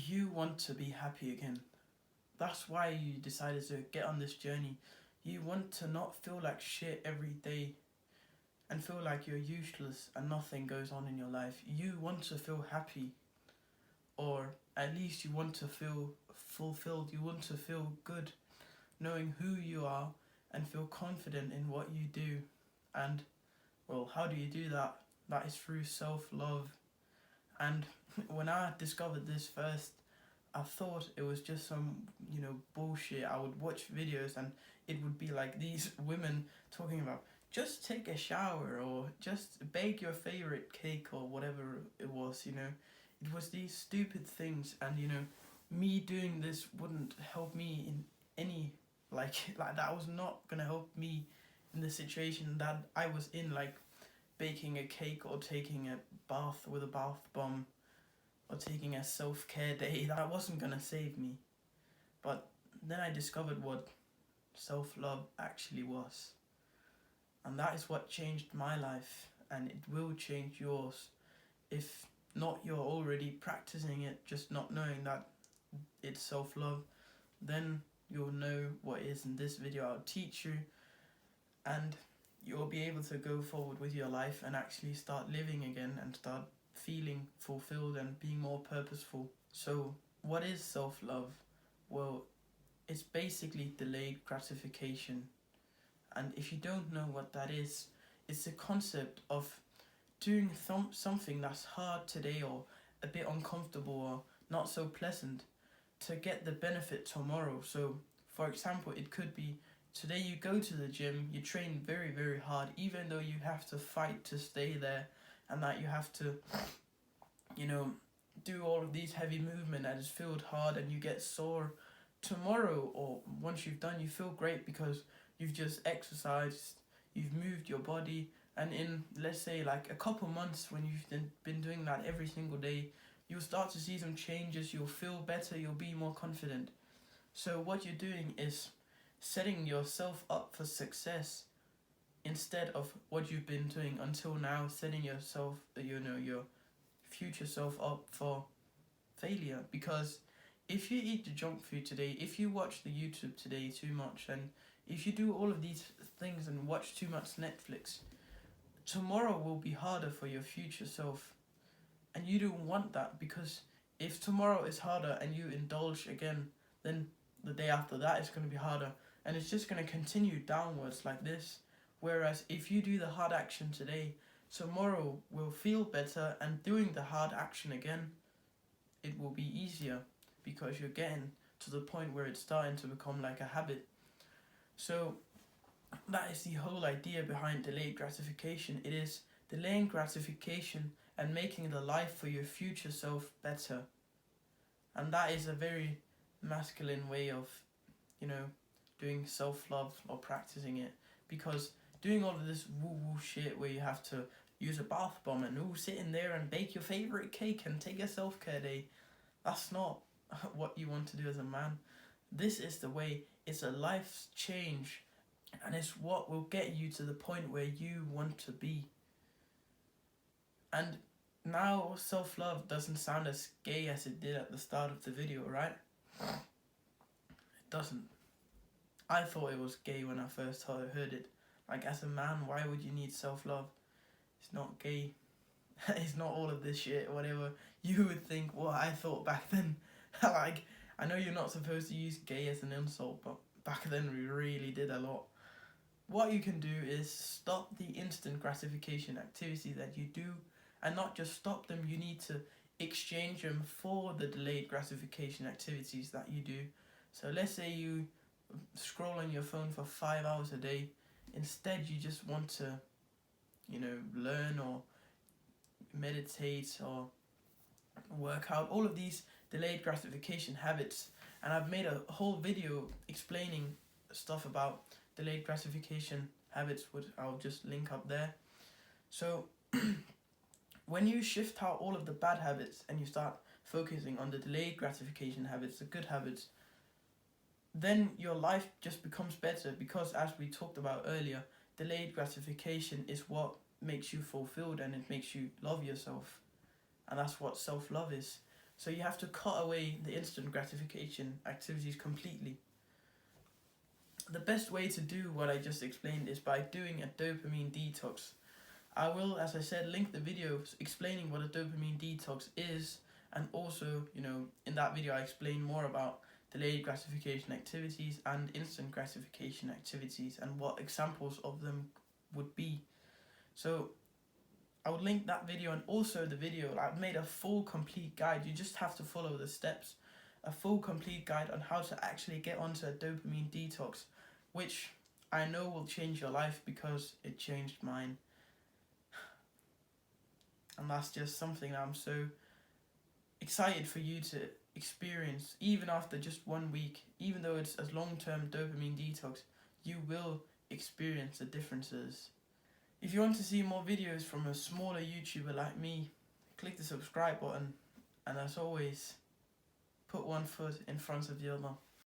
you want to be happy again. That's why you decided to get on this journey. You want to not feel like shit every day and feel like you're useless and nothing goes on in your life. You want to feel happy, or at least you want to feel fulfilled. You want to feel good knowing who you are and feel confident in what you do. And well, how do you do that? That is through self-love. And when I discovered this first, I thought it was just some, bullshit. I would watch videos and it would be like these women talking about just take a shower or just bake your favorite cake or whatever it was. It was these stupid things, and me doing this wouldn't help me in any like that was not gonna help me in the situation that I was in, like baking a cake or taking a bath with a bath bomb or taking a self-care day. That wasn't gonna save me. But then I discovered what self-love actually was. And that is what changed my life, and it will change yours. If not, you're already practicing it, just not knowing that it's self-love, then you'll know what is in this video. I'll teach you, and you'll be able to go forward with your life and actually start living again and start feeling fulfilled and being more purposeful. So, what is self-love? Well, it's basically delayed gratification. And if you don't know what that is, it's the concept of doing something that's hard today or a bit uncomfortable or not so pleasant to get the benefit tomorrow. So, for example, it could be today you go to the gym, you train very, very hard, even though you have to fight to stay there, and that you have to, do all of these heavy movement that is filled hard and you get sore. Tomorrow, or once you've done, you feel great because you've just exercised, you've moved your body, and in, let's say, like a couple months when you've been doing that every single day, you'll start to see some changes, you'll feel better, you'll be more confident. So what you're doing is setting yourself up for success instead of what you've been doing until now, setting yourself, your future self up for failure. Because if you eat the junk food today, if you watch the YouTube today too much, and if you do all of these things and watch too much Netflix, tomorrow will be harder for your future self. And you don't want that, because if tomorrow is harder and you indulge again, then the day after that is going to be harder. And it's just going to continue downwards like this. Whereas if you do the hard action today, tomorrow will feel better, and doing the hard action again, it will be easier because you're getting to the point where it's starting to become like a habit. So that is the whole idea behind delayed gratification. It is delaying gratification and making the life for your future self better. And that is a very masculine way of, doing self-love or practicing it. Because doing all of this woo-woo shit where you have to use a bath bomb and sit in there and bake your favourite cake and take a self-care day, that's not what you want to do as a man. This is the way. It's a life change, and it's what will get you to the point where you want to be. And now self-love doesn't sound as gay as it did at the start of the video, right? It doesn't. I thought it was gay when I first heard it. Like, as a man, why would you need self-love? It's not gay. It's not all of this shit, whatever you would think what I thought back then. Like, I know you're not supposed to use gay as an insult, but back then we really did a lot. What you can do is stop the instant gratification activity that you do, and not just stop them, you need to exchange them for the delayed gratification activities that you do. So let's say you scroll on your phone for 5 hours a day. Instead, you just want to, learn or meditate or work out, all of these delayed gratification habits. And I've made a whole video explaining stuff about delayed gratification habits, which I'll just link up there. So when you shift out all of the bad habits and you start focusing on the delayed gratification habits, the good habits, then your life just becomes better, because as we talked about earlier, delayed gratification is what makes you fulfilled and it makes you love yourself. And that's what self-love is. So you have to cut away the instant gratification activities completely. The best way to do what I just explained is by doing a dopamine detox. I will, as I said, link the videos explaining what a dopamine detox is, and also, in that video I explain more about delayed gratification activities and instant gratification activities and what examples of them would be. So I would link that video, and also the video, I've made a full complete guide. You just have to follow the steps. A full complete guide on how to actually get onto a dopamine detox, which I know will change your life because it changed mine. And that's just something that I'm so excited for you to experience, even after just 1 week. Even though it's a long-term dopamine detox, you will experience the differences. If you want to see more videos from a smaller YouTuber like me, click the subscribe button, and as always, put one foot in front of the other.